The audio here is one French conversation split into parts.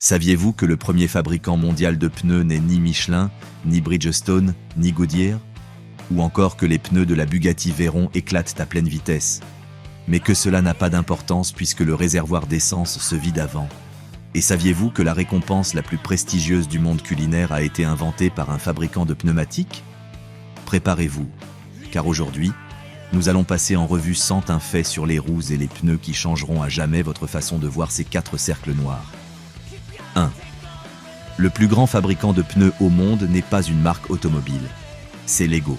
Saviez-vous que le premier fabricant mondial de pneus n'est ni Michelin, ni Bridgestone, ni Goodyear? Ou encore que les pneus de la Bugatti Veyron éclatent à pleine vitesse? Mais que cela n'a pas d'importance puisque le réservoir d'essence se vide avant. Et saviez-vous que la récompense la plus prestigieuse du monde culinaire a été inventée par un fabricant de pneumatiques? Préparez-vous, car aujourd'hui, nous allons passer en revue 101 faits sur les roues et les pneus qui changeront à jamais votre façon de voir ces 4 cercles noirs. 1. Le plus grand fabricant de pneus au monde n'est pas une marque automobile. C'est Lego.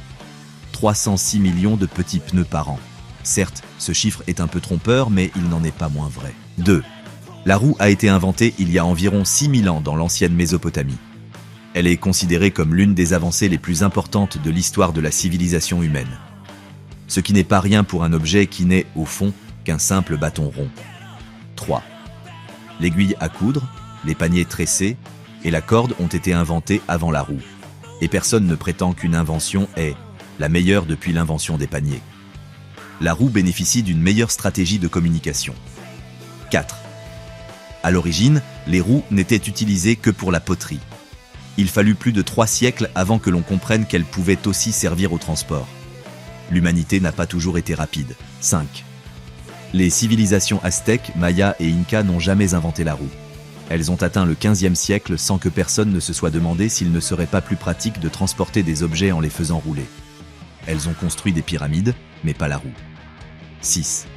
306 millions de petits pneus par an. Certes, ce chiffre est un peu trompeur, mais il n'en est pas moins vrai. 2. La roue a été inventée il y a environ 6000 ans dans l'ancienne Mésopotamie. Elle est considérée comme l'une des avancées les plus importantes de l'histoire de la civilisation humaine. Ce qui n'est pas rien pour un objet qui n'est, au fond, qu'un simple bâton rond. 3. L'aiguille à coudre, les paniers tressés et la corde ont été inventés avant la roue. Et personne ne prétend qu'une invention est la meilleure depuis l'invention des paniers. La roue bénéficie d'une meilleure stratégie de communication. 4. À l'origine, les roues n'étaient utilisées que pour la poterie. Il fallut plus de 3 siècles avant que l'on comprenne qu'elles pouvaient aussi servir au transport. L'humanité n'a pas toujours été rapide. 5. Les civilisations aztèques, mayas et incas n'ont jamais inventé la roue. Elles ont atteint le XVe siècle sans que personne ne se soit demandé s'il ne serait pas plus pratique de transporter des objets en les faisant rouler. Elles ont construit des pyramides, mais pas la roue. 6.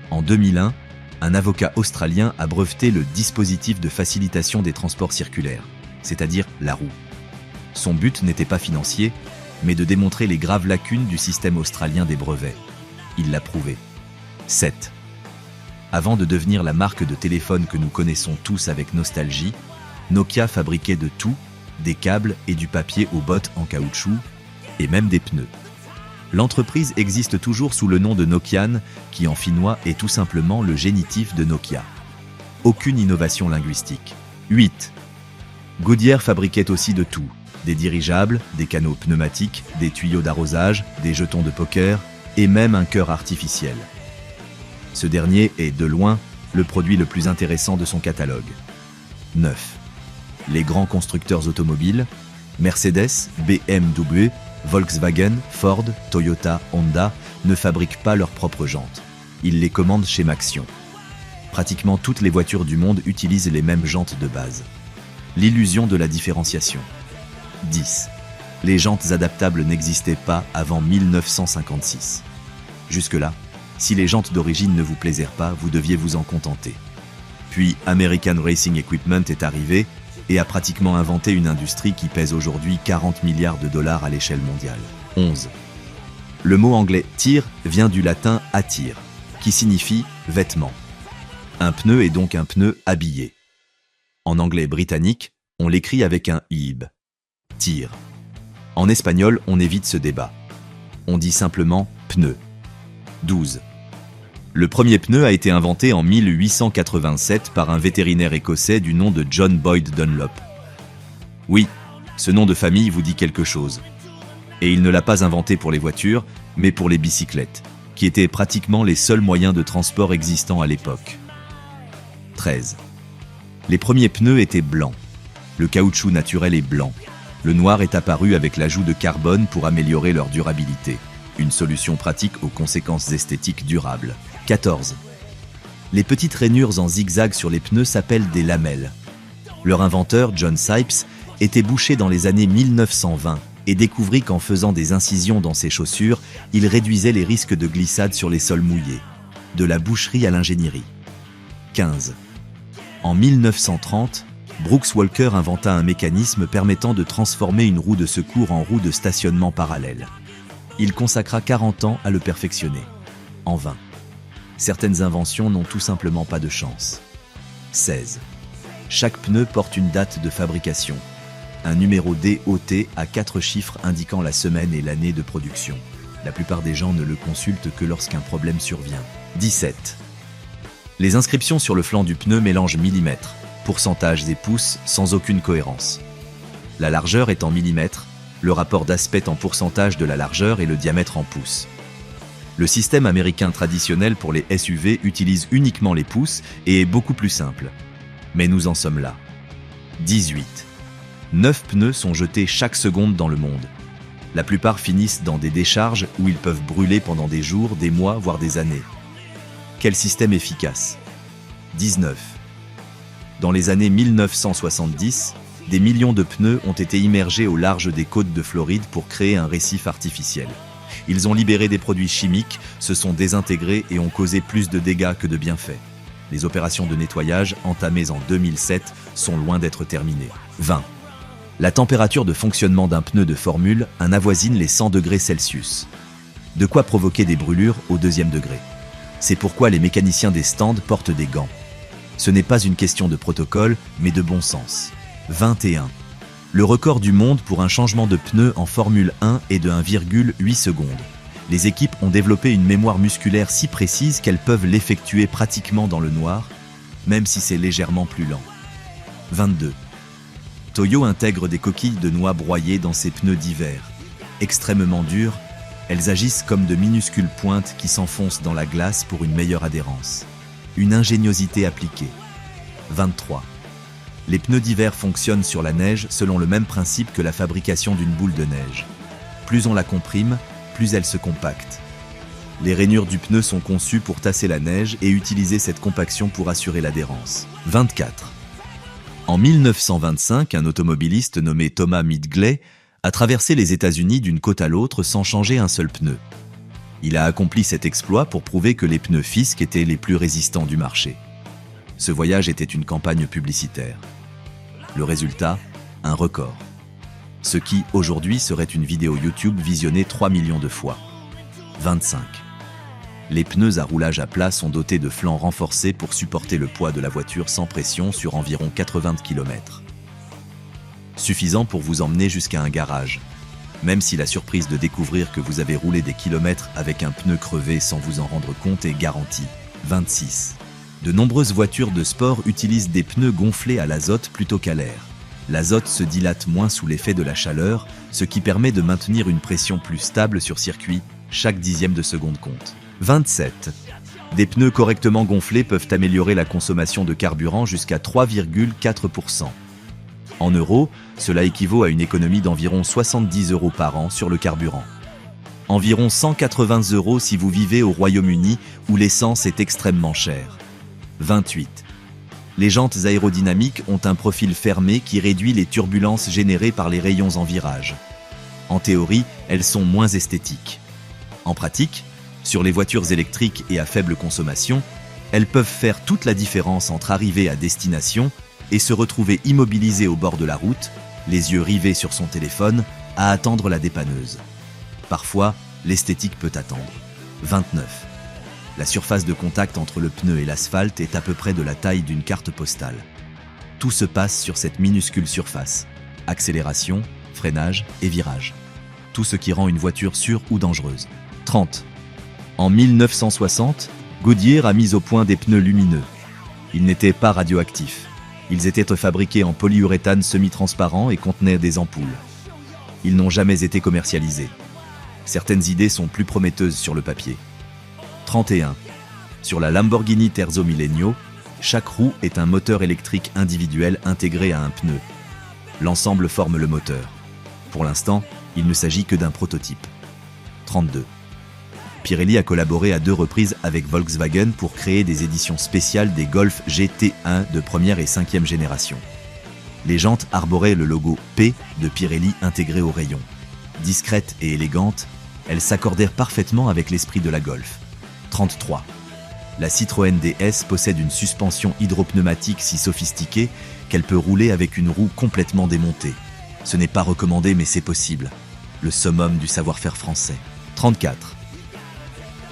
En 2001, un avocat australien a breveté le dispositif de facilitation des transports circulaires, c'est-à-dire la roue. Son but n'était pas financier, mais de démontrer les graves lacunes du système australien des brevets. Il l'a prouvé. 7. Avant de devenir la marque de téléphone que nous connaissons tous avec nostalgie, Nokia fabriquait de tout, des câbles et du papier aux bottes en caoutchouc, et même des pneus. L'entreprise existe toujours sous le nom de Nokian, qui en finnois est tout simplement le génitif de Nokia. Aucune innovation linguistique. 8. Goodyear fabriquait aussi de tout, des dirigeables, des canots pneumatiques, des tuyaux d'arrosage, des jetons de poker, et même un cœur artificiel. Ce dernier est, de loin, le produit le plus intéressant de son catalogue. 9. Les grands constructeurs automobiles, Mercedes, BMW, Volkswagen, Ford, Toyota, Honda, ne fabriquent pas leurs propres jantes. Ils les commandent chez Maxion. Pratiquement toutes les voitures du monde utilisent les mêmes jantes de base. L'illusion de la différenciation. 10. Les jantes adaptables n'existaient pas avant 1956. Jusque-là, si les jantes d'origine ne vous plaisèrent pas, vous deviez vous en contenter. Puis American Racing Equipment est arrivé et a pratiquement inventé une industrie qui pèse aujourd'hui 40 milliards de dollars à l'échelle mondiale. 11. Le mot anglais « tire » vient du latin « attire », qui signifie « vêtement ». Un pneu est donc un pneu habillé. En anglais britannique, on l'écrit avec un « ib ». Tire. En espagnol, on évite ce débat. On dit simplement « pneu ». 12. Le premier pneu a été inventé en 1887 par un vétérinaire écossais du nom de John Boyd Dunlop. Oui, ce nom de famille vous dit quelque chose. Et il ne l'a pas inventé pour les voitures, mais pour les bicyclettes, qui étaient pratiquement les seuls moyens de transport existants à l'époque. 13. Les premiers pneus étaient blancs. Le caoutchouc naturel est blanc. Le noir est apparu avec l'ajout de carbone pour améliorer leur durabilité. Une solution pratique aux conséquences esthétiques durables. 14. Les petites rainures en zigzag sur les pneus s'appellent des lamelles. Leur inventeur, John Sipes, était boucher dans les années 1920 et découvrit qu'en faisant des incisions dans ses chaussures, il réduisait les risques de glissade sur les sols mouillés. De la boucherie à l'ingénierie. 15. En 1930, Brooks Walker inventa un mécanisme permettant de transformer une roue de secours en roue de stationnement parallèle. Il consacra 40 ans à le perfectionner. En vain. Certaines inventions n'ont tout simplement pas de chance. 16. Chaque pneu porte une date de fabrication. Un numéro DOT à 4 chiffres indiquant la semaine et l'année de production. La plupart des gens ne le consultent que lorsqu'un problème survient. 17. Les inscriptions sur le flanc du pneu mélangent millimètres, pourcentages et pouces sans aucune cohérence. La largeur est en millimètres, le rapport d'aspect en pourcentage de la largeur et le diamètre en pouces. Le système américain traditionnel pour les SUV utilise uniquement les pouces et est beaucoup plus simple. Mais nous en sommes là. 18. 9 pneus sont jetés chaque seconde dans le monde. La plupart finissent dans des décharges où ils peuvent brûler pendant des jours, des mois, voire des années. Quel système efficace? 19. Dans les années 1970, des millions de pneus ont été immergés au large des côtes de Floride pour créer un récif artificiel. Ils ont libéré des produits chimiques, se sont désintégrés et ont causé plus de dégâts que de bienfaits. Les opérations de nettoyage, entamées en 2007, sont loin d'être terminées. 20. La température de fonctionnement d'un pneu de Formule 1 avoisine les 100 degrés Celsius. De quoi provoquer des brûlures au deuxième degré. C'est pourquoi les mécaniciens des stands portent des gants. Ce n'est pas une question de protocole, mais de bon sens. 21. Le record du monde pour un changement de pneu en Formule 1 est de 1,8 secondes. Les équipes ont développé une mémoire musculaire si précise qu'elles peuvent l'effectuer pratiquement dans le noir, même si c'est légèrement plus lent. 22. Toyo intègre des coquilles de noix broyées dans ses pneus d'hiver. Extrêmement dures, elles agissent comme de minuscules pointes qui s'enfoncent dans la glace pour une meilleure adhérence. Une ingéniosité appliquée. 23. Les pneus d'hiver fonctionnent sur la neige selon le même principe que la fabrication d'une boule de neige. Plus on la comprime, plus elle se compacte. Les rainures du pneu sont conçues pour tasser la neige et utiliser cette compaction pour assurer l'adhérence. 24. En 1925, un automobiliste nommé Thomas Midgley a traversé les États-Unis d'une côte à l'autre sans changer un seul pneu. Il a accompli cet exploit pour prouver que les pneus Fisk étaient les plus résistants du marché. Ce voyage était une campagne publicitaire. Le résultat, un record. Ce qui, aujourd'hui, serait une vidéo YouTube visionnée 3 millions de fois. 25. Les pneus à roulage à plat sont dotés de flancs renforcés pour supporter le poids de la voiture sans pression sur environ 80 km. Suffisant pour vous emmener jusqu'à un garage. Même si la surprise de découvrir que vous avez roulé des kilomètres avec un pneu crevé sans vous en rendre compte est garantie. 26. De nombreuses voitures de sport utilisent des pneus gonflés à l'azote plutôt qu'à l'air. L'azote se dilate moins sous l'effet de la chaleur, ce qui permet de maintenir une pression plus stable sur circuit, chaque dixième de seconde compte. 27. Des pneus correctement gonflés peuvent améliorer la consommation de carburant jusqu'à 3,4%. En euros, cela équivaut à une économie d'environ 70 € par an sur le carburant. Environ 180 € si vous vivez au Royaume-Uni où l'essence est extrêmement chère. 28. Les jantes aérodynamiques ont un profil fermé qui réduit les turbulences générées par les rayons en virage. En théorie, elles sont moins esthétiques. En pratique, sur les voitures électriques et à faible consommation, elles peuvent faire toute la différence entre arriver à destination et se retrouver immobilisé au bord de la route, les yeux rivés sur son téléphone, à attendre la dépanneuse. Parfois, l'esthétique peut attendre. 29. La surface de contact entre le pneu et l'asphalte est à peu près de la taille d'une carte postale. Tout se passe sur cette minuscule surface. Accélération, freinage et virage. Tout ce qui rend une voiture sûre ou dangereuse. 30. En 1960, Goodyear a mis au point des pneus lumineux. Ils n'étaient pas radioactifs. Ils étaient fabriqués en polyuréthane semi-transparent et contenaient des ampoules. Ils n'ont jamais été commercialisés. Certaines idées sont plus prometteuses sur le papier. 31. Sur la Lamborghini Terzo Millennio, chaque roue est un moteur électrique individuel intégré à un pneu. L'ensemble forme le moteur. Pour l'instant, il ne s'agit que d'un prototype. 32. Pirelli a collaboré à 2 reprises avec Volkswagen pour créer des éditions spéciales des Golf GT1 de première et 5e génération. Les jantes arboraient le logo P de Pirelli intégré au rayon. Discrètes et élégantes, elles s'accordèrent parfaitement avec l'esprit de la Golf. 33. La Citroën DS possède une suspension hydropneumatique si sophistiquée qu'elle peut rouler avec une roue complètement démontée. Ce n'est pas recommandé mais c'est possible. Le summum du savoir-faire français. 34.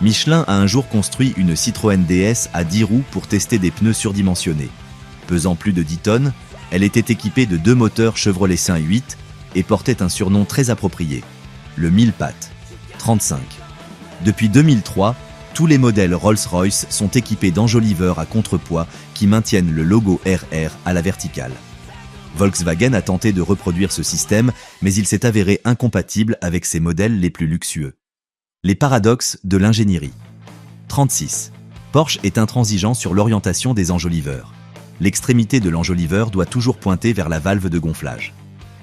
Michelin a un jour construit une Citroën DS à 10 roues pour tester des pneus surdimensionnés. Pesant plus de 10 tonnes, elle était équipée de 2 moteurs Chevrolet 508 et portait un surnom très approprié, le 1000 pattes. 35. Depuis 2003, tous les modèles Rolls-Royce sont équipés d'enjoliveurs à contrepoids qui maintiennent le logo RR à la verticale. Volkswagen a tenté de reproduire ce système, mais il s'est avéré incompatible avec ses modèles les plus luxueux. Les paradoxes de l'ingénierie. 36. Porsche est intransigeant sur l'orientation des enjoliveurs. l'extrémité de l'enjoliveur doit toujours pointer vers la valve de gonflage.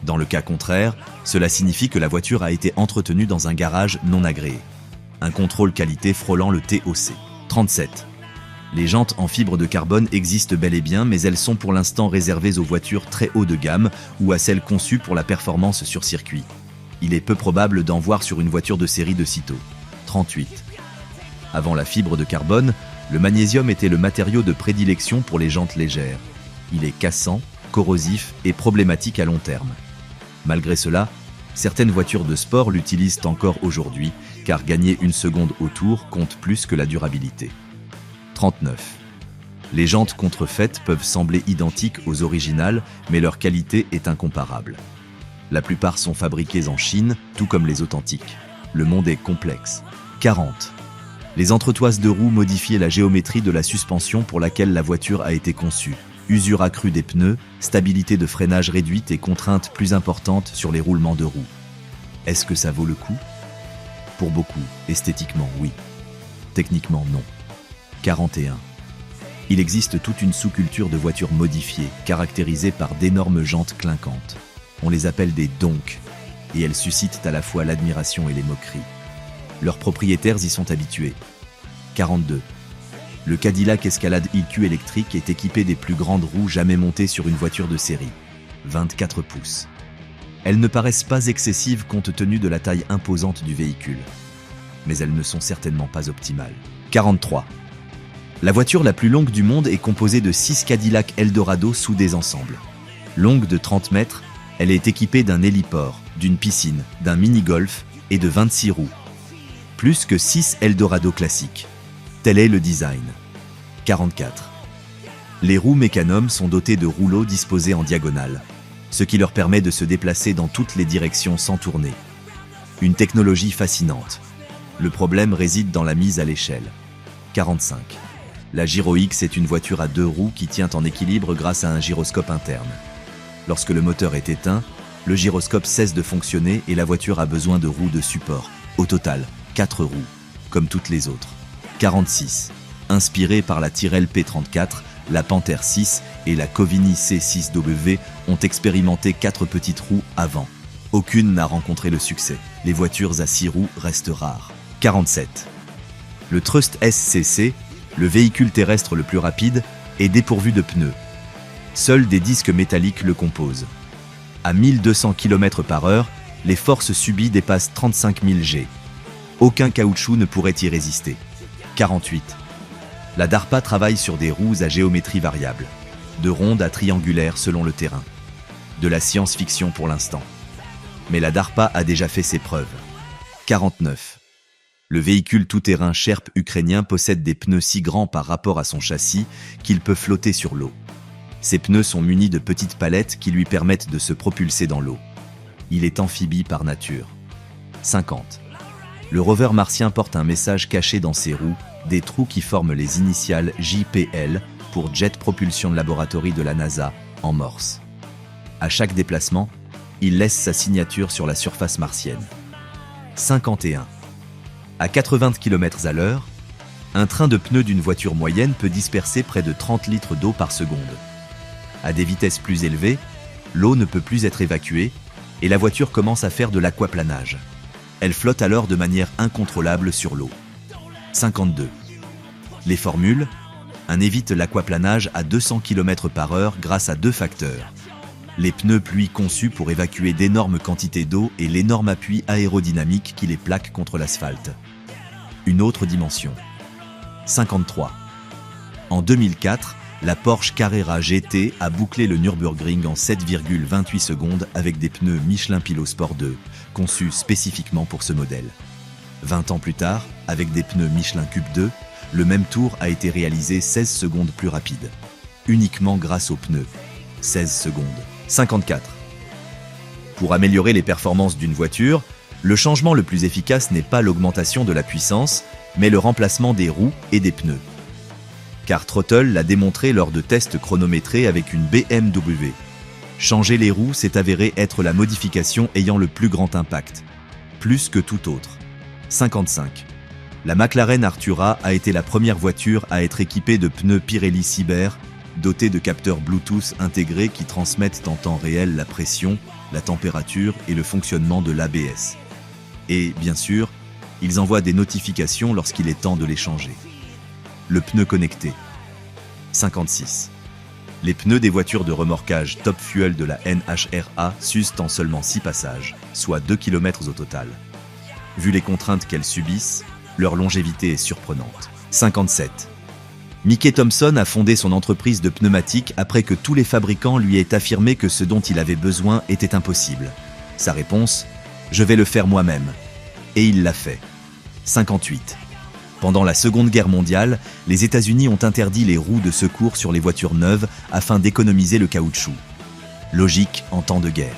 Dans le cas contraire, cela signifie que la voiture a été entretenue dans un garage non agréé. Un contrôle qualité frôlant le TOC. 37. Les jantes en fibre de carbone existent bel et bien, mais elles sont pour l'instant réservées aux voitures très haut de gamme ou à celles conçues pour la performance sur circuit. Il est peu probable d'en voir sur une voiture de série de sitôt. 38. Avant la fibre de carbone, le magnésium était le matériau de prédilection pour les jantes légères. Il est cassant, corrosif et problématique à long terme. Malgré cela, certaines voitures de sport l'utilisent encore aujourd'hui, car gagner une seconde au tour compte plus que la durabilité. 39. Les jantes contrefaites peuvent sembler identiques aux originales, mais leur qualité est incomparable. La plupart sont fabriquées en Chine, tout comme les authentiques. Le monde est complexe. 40. Les entretoises de roues modifient la géométrie de la suspension pour laquelle la voiture a été conçue. Usure accrue des pneus, stabilité de freinage réduite et contraintes plus importantes sur les roulements de roues. Est-ce que ça vaut le coup? Pour beaucoup, esthétiquement, oui. Techniquement, non. 41. Il existe toute une sous-culture de voitures modifiées, caractérisées par d'énormes jantes clinquantes. On les appelle des donks, et elles suscitent à la fois l'admiration et les moqueries. Leurs propriétaires y sont habitués. 42. Le Cadillac Escalade IQ électrique est équipé des plus grandes roues jamais montées sur une voiture de série. 24 pouces. Elles ne paraissent pas excessives compte tenu de la taille imposante du véhicule. Mais elles ne sont certainement pas optimales. 43. La voiture la plus longue du monde est composée de 6 Cadillac Eldorado soudés ensemble. Longue de 30 mètres, elle est équipée d'un héliport, d'une piscine, d'un mini-golf et de 26 roues. Plus que 6 Eldorado classiques. Tel est le design. 44. Les roues Mecanum sont dotées de rouleaux disposés en diagonale, ce qui leur permet de se déplacer dans toutes les directions sans tourner. Une technologie fascinante. Le problème réside dans la mise à l'échelle. 45. La Giro X est une voiture à 2 roues qui tient en équilibre grâce à un gyroscope interne. Lorsque le moteur est éteint, le gyroscope cesse de fonctionner et la voiture a besoin de roues de support. Au total, 4 roues, comme toutes les autres. 46. Inspirées par la Tyrrell P34, la Panther 6 et la Covini C6W ont expérimenté 4 petites roues avant. Aucune n'a rencontré le succès. Les voitures à 6 roues restent rares. 47. Le Trust SCC, le véhicule terrestre le plus rapide, est dépourvu de pneus. Seuls des disques métalliques le composent. À 1200 km/h, les forces subies dépassent 35 000 G. Aucun caoutchouc ne pourrait y résister. 48. La DARPA travaille sur des roues à géométrie variable, de rondes à triangulaires selon le terrain. De la science-fiction pour l'instant. Mais la DARPA a déjà fait ses preuves. 49. Le véhicule tout-terrain Sherp ukrainien possède des pneus si grands par rapport à son châssis qu'il peut flotter sur l'eau. Ces pneus sont munis de petites palettes qui lui permettent de se propulser dans l'eau. Il est amphibie par nature. 50. Le rover martien porte un message caché dans ses roues, des trous qui forment les initiales JPL pour Jet Propulsion Laboratory de la NASA, en morse. À chaque déplacement, il laisse sa signature sur la surface martienne. 51. À 80 km/h, un train de pneus d'une voiture moyenne peut disperser près de 30 litres d'eau par seconde. À des vitesses plus élevées, l'eau ne peut plus être évacuée et la voiture commence à faire de l'aquaplanage. Elle flotte alors de manière incontrôlable sur l'eau. 52. Les formules, un évite l'aquaplanage à 200 km/h grâce à 2 facteurs. Les pneus pluie conçus pour évacuer d'énormes quantités d'eau et l'énorme appui aérodynamique qui les plaque contre l'asphalte. Une autre dimension. 53. En 2004, la Porsche Carrera GT a bouclé le Nürburgring en 7,28 secondes avec des pneus Michelin Pilot Sport 2, conçus spécifiquement pour ce modèle. 20 ans plus tard, avec des pneus Michelin Cube 2, le même tour a été réalisé 16 secondes plus rapide. Uniquement grâce aux pneus. 16 secondes. 54. Pour améliorer les performances d'une voiture, le changement le plus efficace n'est pas l'augmentation de la puissance, mais le remplacement des roues et des pneus. Car Trottle l'a démontré lors de tests chronométrés avec une BMW. Changer les roues s'est avéré être la modification ayant le plus grand impact, plus que tout autre. 55. La McLaren Artura a été la première voiture à être équipée de pneus Pirelli Cyber, dotés de capteurs Bluetooth intégrés qui transmettent en temps réel la pression, la température et le fonctionnement de l'ABS. Et, bien sûr, ils envoient des notifications lorsqu'il est temps de les changer. Le pneu connecté. 56. Les pneus des voitures de remorquage Top Fuel de la NHRA s'usent en seulement 6 passages, soit 2 km au total. Vu les contraintes qu'elles subissent, leur longévité est surprenante. 57. Mickey Thompson a fondé son entreprise de pneumatiques après que tous les fabricants lui aient affirmé que ce dont il avait besoin était impossible. Sa réponse : je vais le faire moi-même. Et il l'a fait. 58. Pendant la Seconde Guerre mondiale, les États-Unis ont interdit les roues de secours sur les voitures neuves afin d'économiser le caoutchouc. Logique en temps de guerre.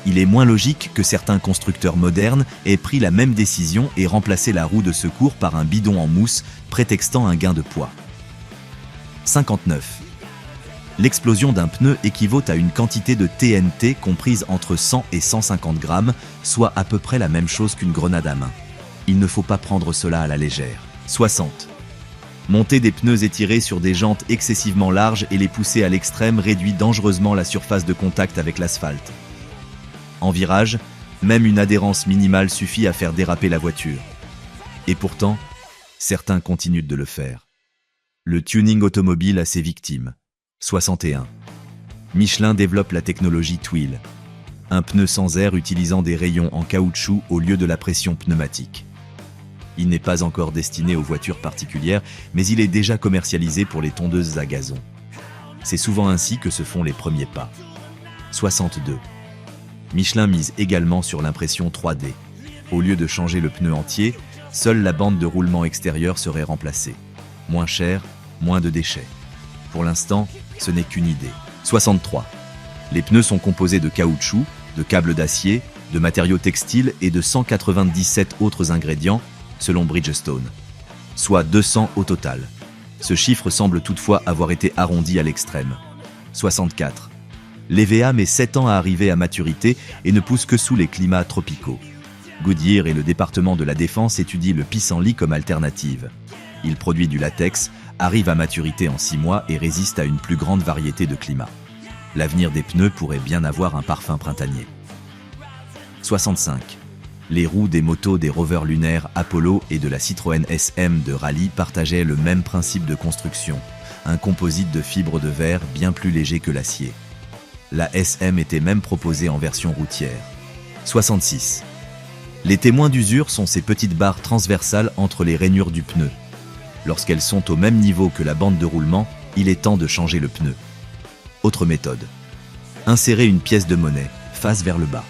Il est moins logique que certains constructeurs modernes aient pris la même décision et remplacé la roue de secours par un bidon en mousse, prétextant un gain de poids. 59. L'explosion d'un pneu équivaut à une quantité de TNT comprise entre 100 et 150 grammes, soit à peu près la même chose qu'une grenade à main. Il ne faut pas prendre cela à la légère. 60. Monter des pneus étirés sur des jantes excessivement larges et les pousser à l'extrême réduit dangereusement la surface de contact avec l'asphalte. En virage, même une adhérence minimale suffit à faire déraper la voiture. Et pourtant, certains continuent de le faire. Le tuning automobile a ses victimes. 61. Michelin développe la technologie Twill, un pneu sans air utilisant des rayons en caoutchouc au lieu de la pression pneumatique. Il n'est pas encore destiné aux voitures particulières, mais il est déjà commercialisé pour les tondeuses à gazon. C'est souvent ainsi que se font les premiers pas. 62. Michelin mise également sur l'impression 3D. Au lieu de changer le pneu entier, seule la bande de roulement extérieure serait remplacée. Moins cher, moins de déchets. Pour l'instant, ce n'est qu'une idée. 63. Les pneus sont composés de caoutchouc, de câbles d'acier, de matériaux textiles et de 197 autres ingrédients, selon Bridgestone, soit 200 au total. Ce chiffre semble toutefois avoir été arrondi à l'extrême. 64. L'EVA met 7 ans à arriver à maturité et ne pousse que sous les climats tropicaux. Goodyear et le département de la Défense étudient le pissenlit comme alternative. Il produit du latex, arrive à maturité en 6 mois et résiste à une plus grande variété de climats. L'avenir des pneus pourrait bien avoir un parfum printanier. 65. Les roues des motos des rovers lunaires Apollo et de la Citroën SM de rallye partageaient le même principe de construction, un composite de fibres de verre bien plus léger que l'acier. La SM était même proposée en version routière. 66. Les témoins d'usure sont ces petites barres transversales entre les rainures du pneu. Lorsqu'elles sont au même niveau que la bande de roulement, il est temps de changer le pneu. Autre méthode. Insérez une pièce de monnaie, face vers le bas.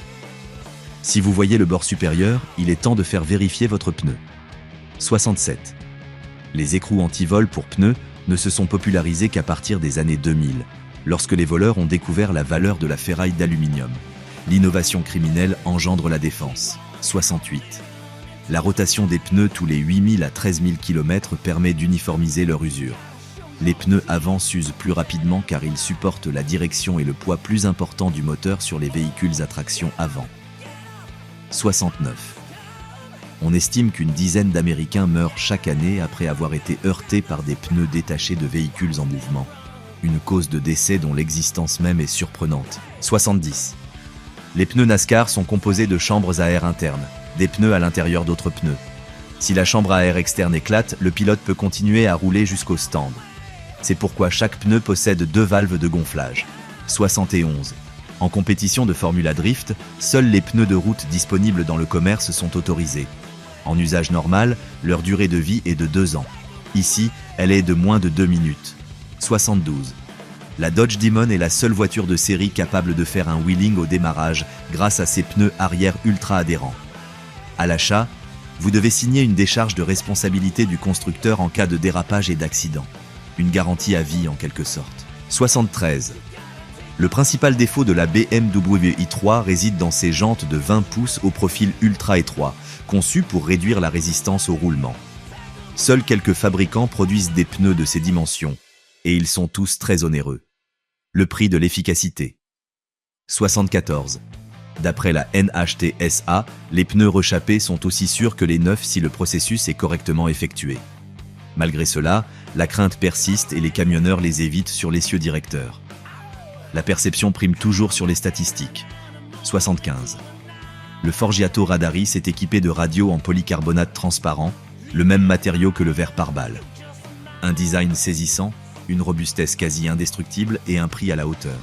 Si vous voyez le bord supérieur, il est temps de faire vérifier votre pneu. 67. Les écrous anti-vol pour pneus ne se sont popularisés qu'à partir des années 2000, lorsque les voleurs ont découvert la valeur de la ferraille d'aluminium. L'innovation criminelle engendre la défense. 68. La rotation des pneus tous les 8000 à 13 000 km permet d'uniformiser leur usure. Les pneus avant s'usent plus rapidement car ils supportent la direction et le poids plus important du moteur sur les véhicules à traction avant. 69. On estime qu'une dizaine d'Américains meurent chaque année après avoir été heurtés par des pneus détachés de véhicules en mouvement. Une cause de décès dont l'existence même est surprenante. 70. Les pneus NASCAR sont composés de chambres à air internes, des pneus à l'intérieur d'autres pneus. Si la chambre à air externe éclate, le pilote peut continuer à rouler jusqu'au stand. C'est pourquoi chaque pneu possède 2 valves de gonflage. 71. En compétition de Formula Drift, seuls les pneus de route disponibles dans le commerce sont autorisés. En usage normal, leur durée de vie est de 2 ans. Ici, elle est de moins de 2 minutes. 72. La Dodge Demon est la seule voiture de série capable de faire un wheeling au démarrage grâce à ses pneus arrière ultra adhérents. À l'achat, vous devez signer une décharge de responsabilité du constructeur en cas de dérapage et d'accident. Une garantie à vie en quelque sorte. 73. Le principal défaut de la BMW i3 réside dans ses jantes de 20 pouces au profil ultra étroit, conçues pour réduire la résistance au roulement. Seuls quelques fabricants produisent des pneus de ces dimensions, et ils sont tous très onéreux. Le prix de l'efficacité. 74. D'après la NHTSA, les pneus rechappés sont aussi sûrs que les neufs si le processus est correctement effectué. Malgré cela, La crainte persiste et les camionneurs les évitent sur l'essieu directeur. La perception prime toujours sur les statistiques. 75. Le Forgiato Radaris est équipé de radios en polycarbonate transparent, le même matériau que le verre pare-balles. Un design saisissant, une robustesse quasi indestructible et un prix à la hauteur.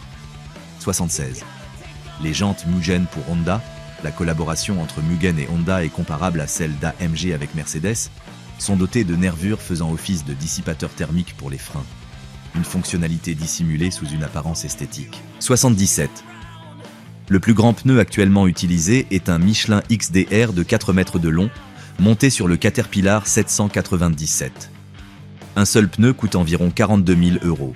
76. Les jantes Mugen pour Honda, la collaboration entre Mugen et Honda est comparable à celle d'AMG avec Mercedes, sont dotées de nervures faisant office de dissipateurs thermiques pour les freins. Une fonctionnalité dissimulée sous une apparence esthétique. 77. Le plus grand pneu actuellement utilisé est un Michelin XDR de 4 mètres de long, monté sur le Caterpillar 797. Un seul pneu coûte environ 42 000 €.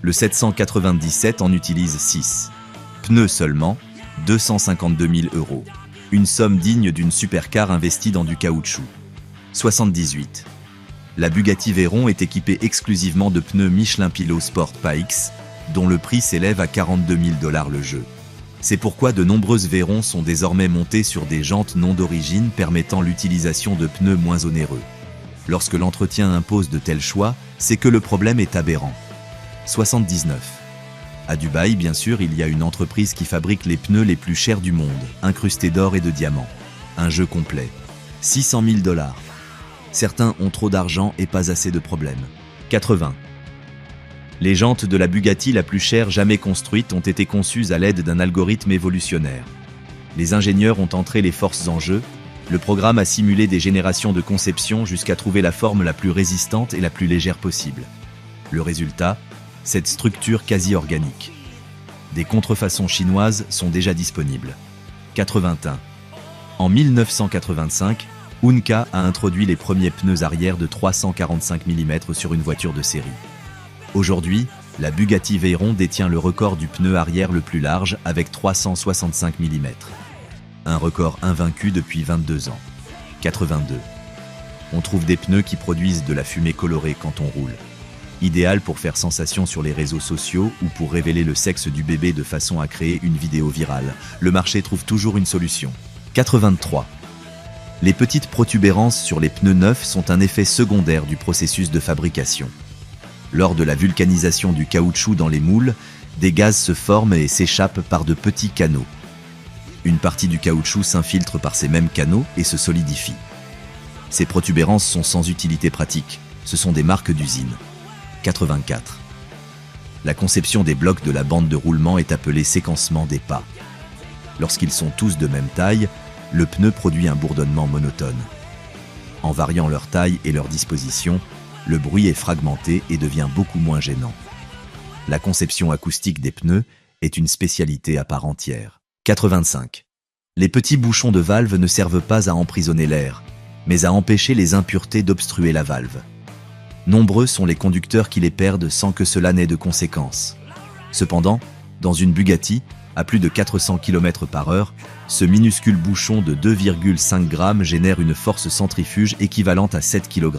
Le 797 en utilise 6. Pneus seulement, 252 000 €. Une somme digne d'une supercar investie dans du caoutchouc. 78. La Bugatti Veyron est équipée exclusivement de pneus Michelin Pilot Sport PAX, dont le prix s'élève à 42 000 $ le jeu. C'est pourquoi de nombreuses Veyron sont désormais montées sur des jantes non d'origine permettant l'utilisation de pneus moins onéreux. Lorsque l'entretien impose de tels choix, c'est que le problème est aberrant. 79. À Dubaï, bien sûr, il y a une entreprise qui fabrique les pneus les plus chers du monde, incrustés d'or et de diamants. Un jeu complet. 600 000 $. Certains ont trop d'argent et pas assez de problèmes. 80. Les jantes de la Bugatti la plus chère jamais construite ont été conçues à l'aide d'un algorithme évolutionnaire. Les ingénieurs ont entré les forces en jeu, le programme a simulé des générations de conception jusqu'à trouver la forme la plus résistante et la plus légère possible. Le résultat, cette structure quasi organique. Des contrefaçons chinoises sont déjà disponibles. 81. En 1985, Unka a introduit les premiers pneus arrière de 345 mm sur une voiture de série. Aujourd'hui, la Bugatti Veyron détient le record du pneu arrière le plus large avec 365 mm. Un record invaincu depuis 22 ans. 82. On trouve des pneus qui produisent de la fumée colorée quand on roule. Idéal pour faire sensation sur les réseaux sociaux ou pour révéler le sexe du bébé de façon à créer une vidéo virale. Le marché trouve toujours une solution. 83. Les petites protubérances sur les pneus neufs sont un effet secondaire du processus de fabrication. Lors de la vulcanisation du caoutchouc dans les moules, des gaz se forment et s'échappent par de petits canaux. Une partie du caoutchouc s'infiltre par ces mêmes canaux et se solidifie. Ces protubérances sont sans utilité pratique, ce sont des marques d'usine. 84. La conception des blocs de la bande de roulement est appelée séquencement des pas. Lorsqu'ils sont tous de même taille, le pneu produit un bourdonnement monotone. En variant leur taille et leur disposition, le bruit est fragmenté et devient beaucoup moins gênant. La conception acoustique des pneus est une spécialité à part entière. 85. Les petits bouchons de valve ne servent pas à emprisonner l'air, mais à empêcher les impuretés d'obstruer la valve. Nombreux sont les conducteurs qui les perdent sans que cela n'ait de conséquences. Cependant, dans une Bugatti, à plus de 400 km/h, ce minuscule bouchon de 2,5 g génère une force centrifuge équivalente à 7 kg.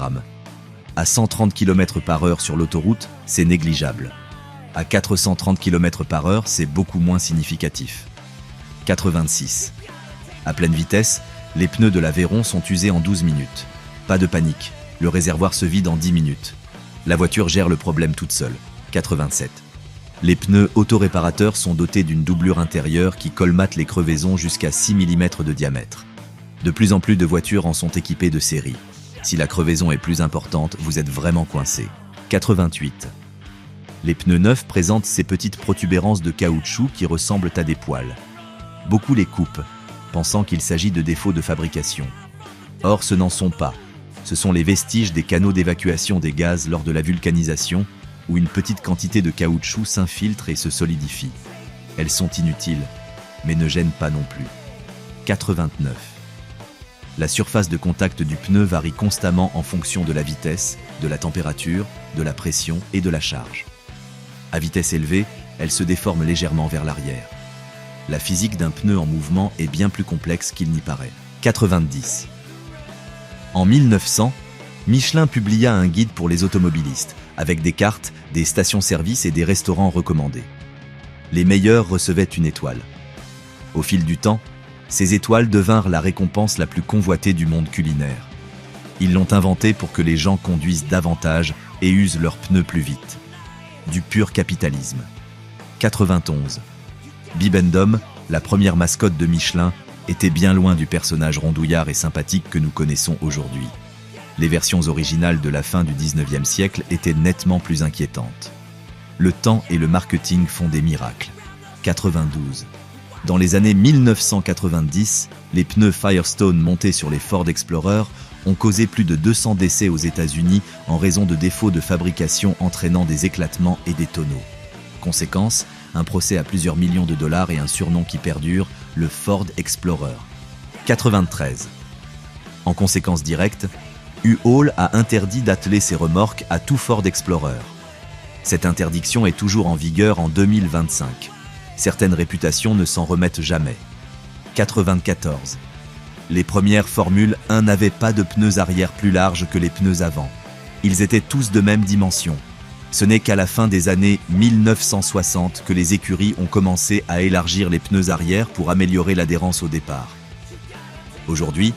À 130 km/h sur l'autoroute, c'est négligeable. À 430 km/h, c'est beaucoup moins significatif. 86. À pleine vitesse, les pneus de la Veyron sont usés en 12 minutes. Pas de panique, le réservoir se vide en 10 minutes. La voiture gère le problème toute seule. 87. Les pneus autoréparateurs sont dotés d'une doublure intérieure qui colmate les crevaisons jusqu'à 6 mm de diamètre. De plus en plus de voitures en sont équipées de série. Si la crevaison est plus importante, vous êtes vraiment coincé. 88. Les pneus neufs présentent ces petites protubérances de caoutchouc qui ressemblent à des poils. Beaucoup les coupent, pensant qu'il s'agit de défauts de fabrication. Or, ce n'en sont pas. Ce sont les vestiges des canaux d'évacuation des gaz lors de la vulcanisation, où une petite quantité de caoutchouc s'infiltre et se solidifie. Elles sont inutiles, mais ne gênent pas non plus. 89. La surface de contact du pneu varie constamment en fonction de la vitesse, de la température, de la pression et de la charge. À vitesse élevée, elle se déforme légèrement vers l'arrière. La physique d'un pneu en mouvement est bien plus complexe qu'il n'y paraît. 90. En 1900, Michelin publia un guide pour les automobilistes, avec des cartes, des stations-service et des restaurants recommandés. Les meilleurs recevaient une étoile. Au fil du temps, ces étoiles devinrent la récompense la plus convoitée du monde culinaire. Ils l'ont inventé pour que les gens conduisent davantage et usent leurs pneus plus vite. Du pur capitalisme. 91. Bibendum, la première mascotte de Michelin, était bien loin du personnage rondouillard et sympathique que nous connaissons aujourd'hui. Les versions originales de la fin du 19e siècle étaient nettement plus inquiétantes. Le temps et le marketing font des miracles. 92. Dans les années 1990, les pneus Firestone montés sur les Ford Explorer ont causé plus de 200 décès aux États-Unis en raison de défauts de fabrication entraînant des éclatements et des tonneaux. Conséquence, un procès à plusieurs millions de dollars et un surnom qui perdure, le Ford Explorer. 93. En conséquence directe, U-Haul a interdit d'atteler ses remorques à tout Ford Explorer. Cette interdiction est toujours en vigueur en 2025. Certaines réputations ne s'en remettent jamais. 94. Les premières Formule 1 n'avaient pas de pneus arrière plus larges que les pneus avant. Ils étaient tous de même dimension. Ce n'est qu'à la fin des années 1960 que les écuries ont commencé à élargir les pneus arrière pour améliorer l'adhérence au départ. Aujourd'hui,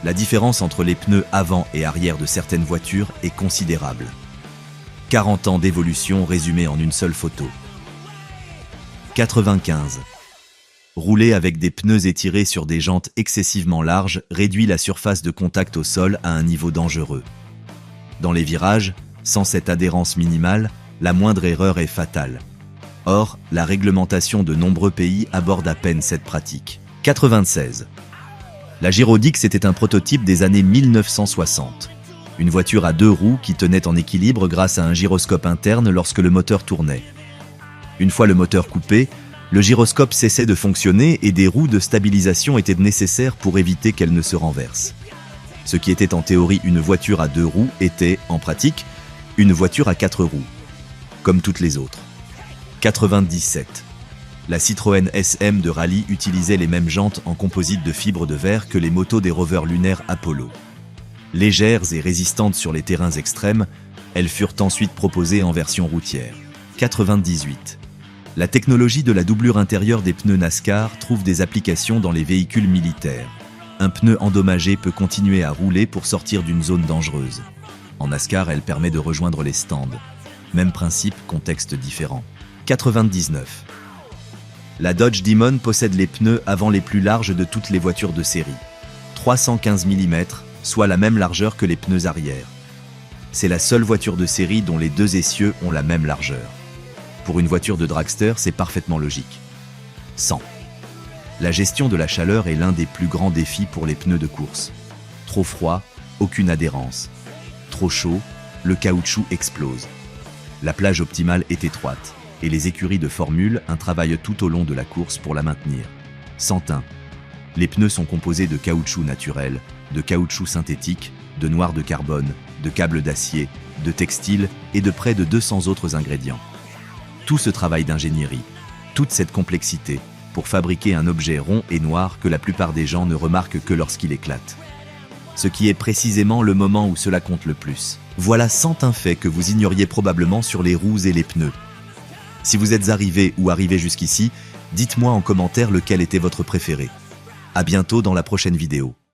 la différence entre les pneus avant et arrière de certaines voitures est considérable. 40 ans d'évolution résumés en une seule photo. 95. Rouler avec des pneus étirés sur des jantes excessivement larges réduit la surface de contact au sol à un niveau dangereux. Dans les virages, sans cette adhérence minimale, la moindre erreur est fatale. Or, la réglementation de nombreux pays aborde à peine cette pratique. 96. La Gyrodix était un prototype des années 1960. Une voiture à 2 roues qui tenait en équilibre grâce à un gyroscope interne lorsque le moteur tournait. Une fois le moteur coupé, le gyroscope cessait de fonctionner et des roues de stabilisation étaient nécessaires pour éviter qu'elle ne se renverse. Ce qui était en théorie une voiture à 2 roues était, en pratique, une voiture à 4 roues, comme toutes les autres. 97. La Citroën SM de rallye utilisait les mêmes jantes en composite de fibre de verre que les motos des rovers lunaires Apollo. Légères et résistantes sur les terrains extrêmes, elles furent ensuite proposées en version routière. 98. La technologie de la doublure intérieure des pneus NASCAR trouve des applications dans les véhicules militaires. Un pneu endommagé peut continuer à rouler pour sortir d'une zone dangereuse. En NASCAR, elle permet de rejoindre les stands. Même principe, contexte différent. 99. La Dodge Demon possède les pneus avant les plus larges de toutes les voitures de série. 315 mm, soit la même largeur que les pneus arrière. C'est la seule voiture de série dont les 2 essieux ont la même largeur. Pour une voiture de dragster, c'est parfaitement logique. 100. La gestion de la chaleur est l'un des plus grands défis pour les pneus de course. Trop froid, aucune adhérence. Trop chaud, le caoutchouc explose. La plage optimale est étroite, et les écuries de Formule 1 travaillent tout au long de la course pour la maintenir. 101. Les pneus sont composés de caoutchouc naturel, de caoutchouc synthétique, de noir de carbone, de câbles d'acier, de textile et de près de 200 autres ingrédients. Tout ce travail d'ingénierie, toute cette complexité, pour fabriquer un objet rond et noir que la plupart des gens ne remarquent que lorsqu'il éclate. Ce qui est précisément le moment où cela compte le plus. Voilà 101 faits que vous ignoriez probablement sur les roues et les pneus. Si vous êtes arrivé ou arrivé jusqu'ici, dites-moi en commentaire lequel était votre préféré. À bientôt dans la prochaine vidéo.